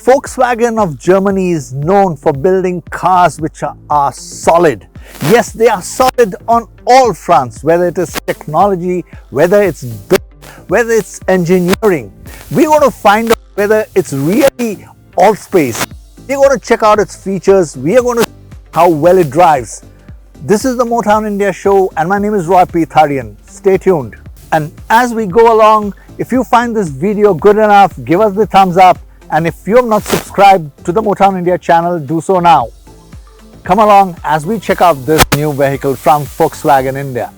Volkswagen of Germany is known for building cars which are solid. Yes, they are solid on all fronts, whether it is technology, whether it's build, whether it's engineering. We want to find out whether it's really all space. We're going to check out its features. We are going to see how well it drives. This is the Motown India show and my name is Tharyan. Stay tuned. And as we go along, if you find this video good enough, give us the thumbs up. And if you have not subscribed to the Motown India channel, do so now. Come along as we check out this new vehicle from Volkswagen India.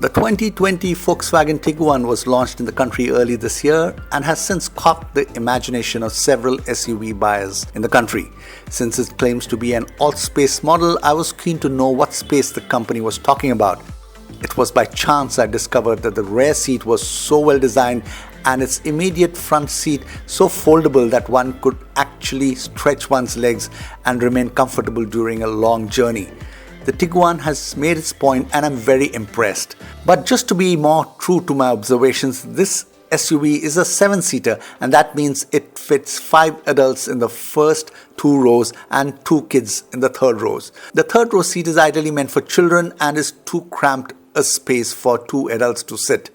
The 2020 Volkswagen Tiguan was launched in the country early this year and has since caught the imagination of several SUV buyers in the country. Since it claims to be an all-space model, I was keen to know what space the company was talking about. It was by chance I discovered that the rear seat was so well designed and its immediate front seat so foldable that one could actually stretch one's legs and remain comfortable during a long journey. The Tiguan has made its point and I'm very impressed. But just to be more true to my observations, this SUV is a 7-seater and that means it fits 5 adults in the first 2 rows and 2 kids in the 3rd rows. The 3rd row seat is ideally meant for children and is too cramped a space for 2 adults to sit.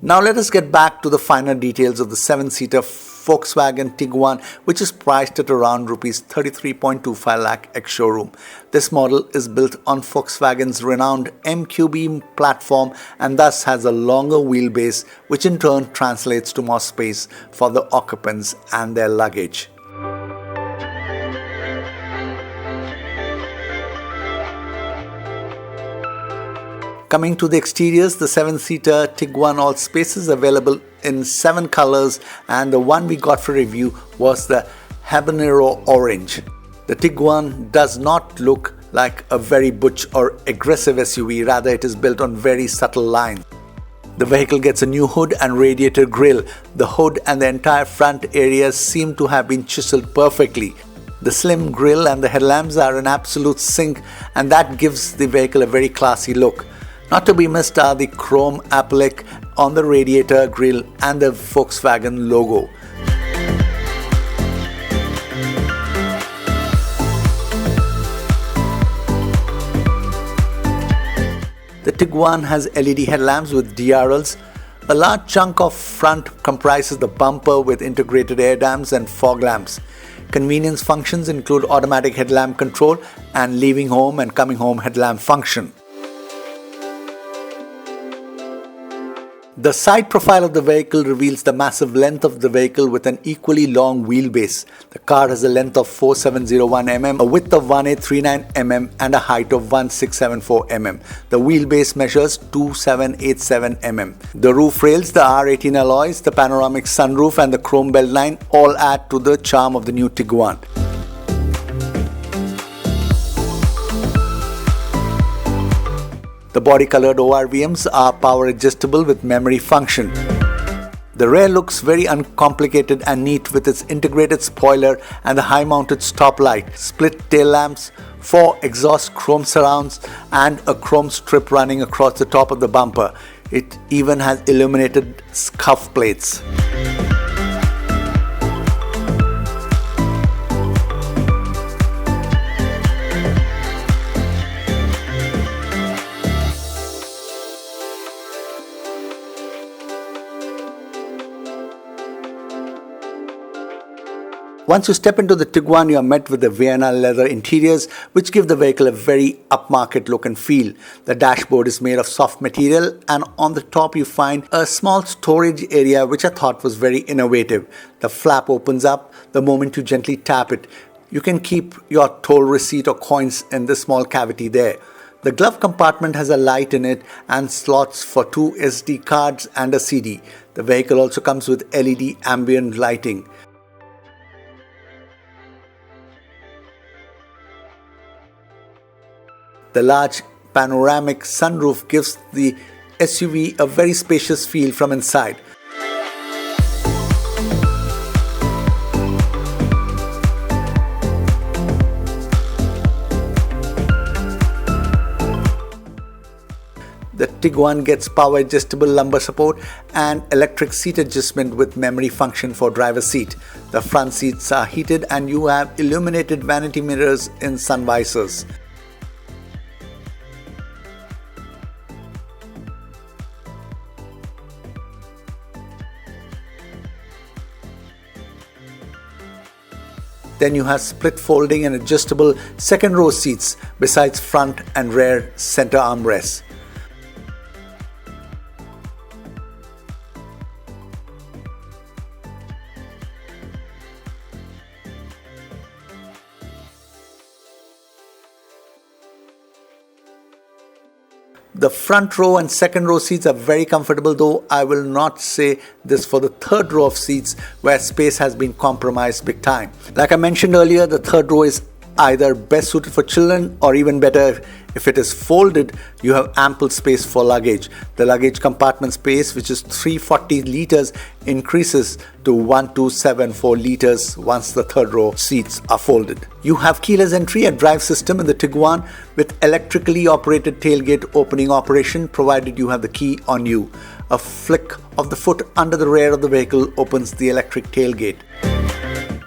Now let us get back to the finer details of the 7-seater Volkswagen Tiguan, which is priced at around Rs 33.25 lakh ex-showroom. This model is built on Volkswagen's renowned MQB platform and thus has a longer wheelbase, which in turn translates to more space for the occupants and their luggage. Coming to the exteriors, the 7-seater Tiguan All Space is available in 7 colors and the one we got for review was the Habanero Orange. The Tiguan does not look like a very butch or aggressive SUV, rather it is built on very subtle lines. The vehicle gets a new hood and radiator grille. The hood and the entire front areas seem to have been chiseled perfectly. The slim grille and the headlamps are in absolute sync and that gives the vehicle a very classy look. Not to be missed are the chrome applique on the radiator grille and the Volkswagen logo. The Tiguan has LED headlamps with DRLs. A large chunk of front comprises the bumper with integrated air dams and fog lamps. Convenience functions include automatic headlamp control and leaving home and coming home headlamp function. The side profile of the vehicle reveals the massive length of the vehicle with an equally long wheelbase. The car has a length of 4701 mm, a width of 1839 mm and a height of 1674 mm. The wheelbase measures 2787 mm. The roof rails, the R18 alloys, the panoramic sunroof and the chrome belt line all add to the charm of the new Tiguan. The body-colored ORVMs are power adjustable with memory function. The rear looks very uncomplicated and neat with its integrated spoiler and the high-mounted stop light, split tail lamps, 4 exhaust chrome surrounds and a chrome strip running across the top of the bumper. It even has illuminated scuff plates. Once you step into the Tiguan, you are met with the Vienna leather interiors, which give the vehicle a very upmarket look and feel. The dashboard is made of soft material and on the top you find a small storage area which I thought was very innovative. The flap opens up the moment you gently tap it. You can keep your toll receipt or coins in this small cavity there. The glove compartment has a light in it and slots for 2 SD cards and a CD. The vehicle also comes with LED ambient lighting. The large panoramic sunroof gives the SUV a very spacious feel from inside. The Tiguan gets power adjustable lumbar support and electric seat adjustment with memory function for driver's seat. The front seats are heated and you have illuminated vanity mirrors in sun visors. Then you have split folding and adjustable second row seats besides front and rear center armrests. The front row and second row seats are very comfortable, though I will not say this for the third row of seats where space has been compromised big time. Like I mentioned earlier, the third row is either best suited for children or even better if it is folded, you have ample space for luggage. The luggage compartment space, which is 340 liters, increases to 1274 liters once the third row seats are folded. You have keyless entry and drive system in the Tiguan with electrically operated tailgate opening operation provided you have the key on you. A flick of the foot under the rear of the vehicle opens the electric tailgate.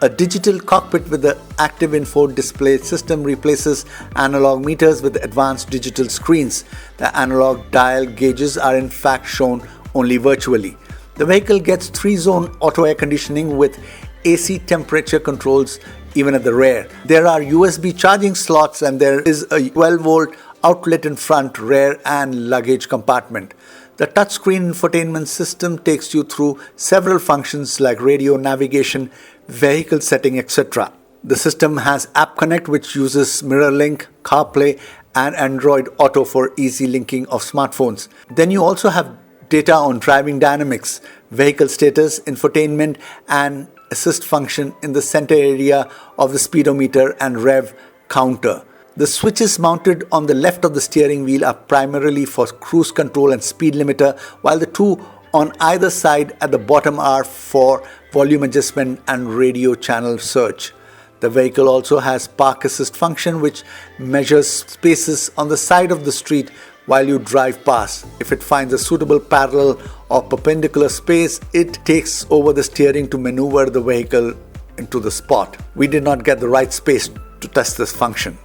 A digital cockpit with the active info display system replaces analog meters with advanced digital screens. The analog dial gauges are in fact shown only virtually. The vehicle gets 3-zone auto air conditioning with AC temperature controls even at the rear. There are USB charging slots and there is a 12-volt outlet in front, rear and luggage compartment. The touchscreen infotainment system takes you through several functions like radio, navigation, vehicle setting, etc. The system has App Connect, which uses MirrorLink, CarPlay and Android Auto for easy linking of smartphones. Then you also have data on driving dynamics, vehicle status, infotainment and assist function in the center area of the speedometer and rev counter. The switches mounted on the left of the steering wheel are primarily for cruise control and speed limiter, while the two on either side at the bottom are for volume adjustment and radio channel search. The vehicle also has park assist function, which measures spaces on the side of the street while you drive past. If it finds a suitable parallel or perpendicular space, it takes over the steering to maneuver the vehicle into the spot. We did not get the right space to test this function.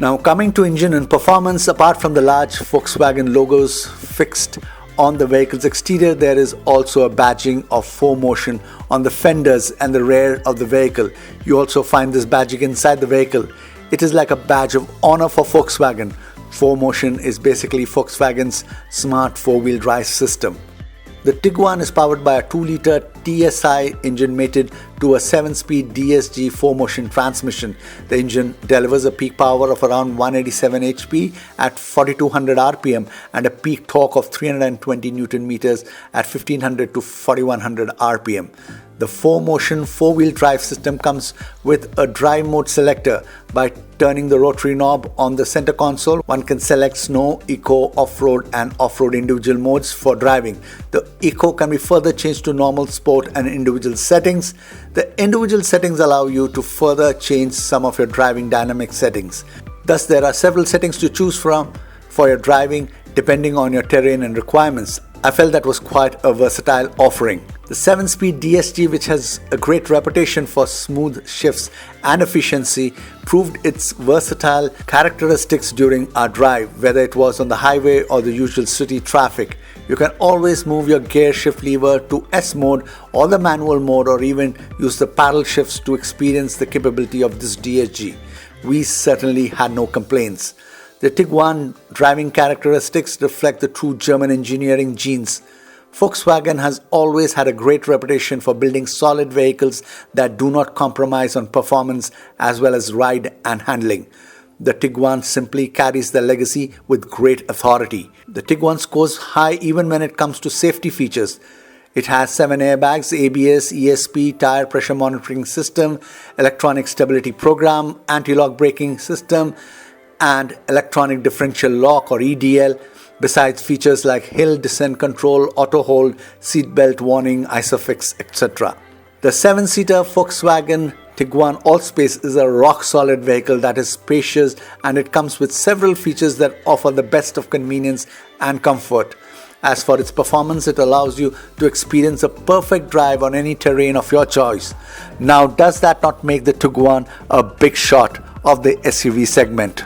Now coming to engine and performance, apart from the large Volkswagen logos fixed on the vehicle's exterior, there is also a badging of 4Motion on the fenders and the rear of the vehicle. You also find this badging inside the vehicle. It is like a badge of honor for Volkswagen. 4Motion is basically Volkswagen's smart four-wheel drive system. The Tiguan is powered by a 2-liter TSI engine mated to a 7-speed DSG 4Motion transmission. The engine delivers a peak power of around 187 HP at 4200 RPM and a peak torque of 320 Newton meters at 1500 to 4100 RPM. The 4Motion four-wheel drive system comes with a drive mode selector. By turning the rotary knob on the center console, one can select snow, eco, off-road and off-road individual modes for driving. The eco can be further changed to normal, sport and individual settings. The individual settings allow you to further change some of your driving dynamic settings. Thus, there are several settings to choose from for your driving depending on your terrain and requirements. I felt that was quite a versatile offering. The 7-speed DSG, which has a great reputation for smooth shifts and efficiency, proved its versatile characteristics during our drive, whether it was on the highway or the usual city traffic. You can always move your gear shift lever to S mode or the manual mode, or even use the paddle shifts to experience the capability of this DSG. We certainly had no complaints. The Tiguan driving characteristics reflect the true German engineering genes. Volkswagen has always had a great reputation for building solid vehicles that do not compromise on performance as well as ride and handling. The Tiguan simply carries the legacy with great authority. The Tiguan scores high even when it comes to safety features. It has 7 airbags, ABS, ESP, tire pressure monitoring system, electronic stability program, anti-lock braking system, and electronic differential lock or EDL, besides features like hill descent control, auto hold, seat belt warning, ISOFIX, etc. The 7-seater Volkswagen Tiguan All Space is a rock-solid vehicle that is spacious, and it comes with several features that offer the best of convenience and comfort. As for its performance, it allows you to experience a perfect drive on any terrain of your choice. Now, does that not make the Tiguan a big shot of the SUV segment?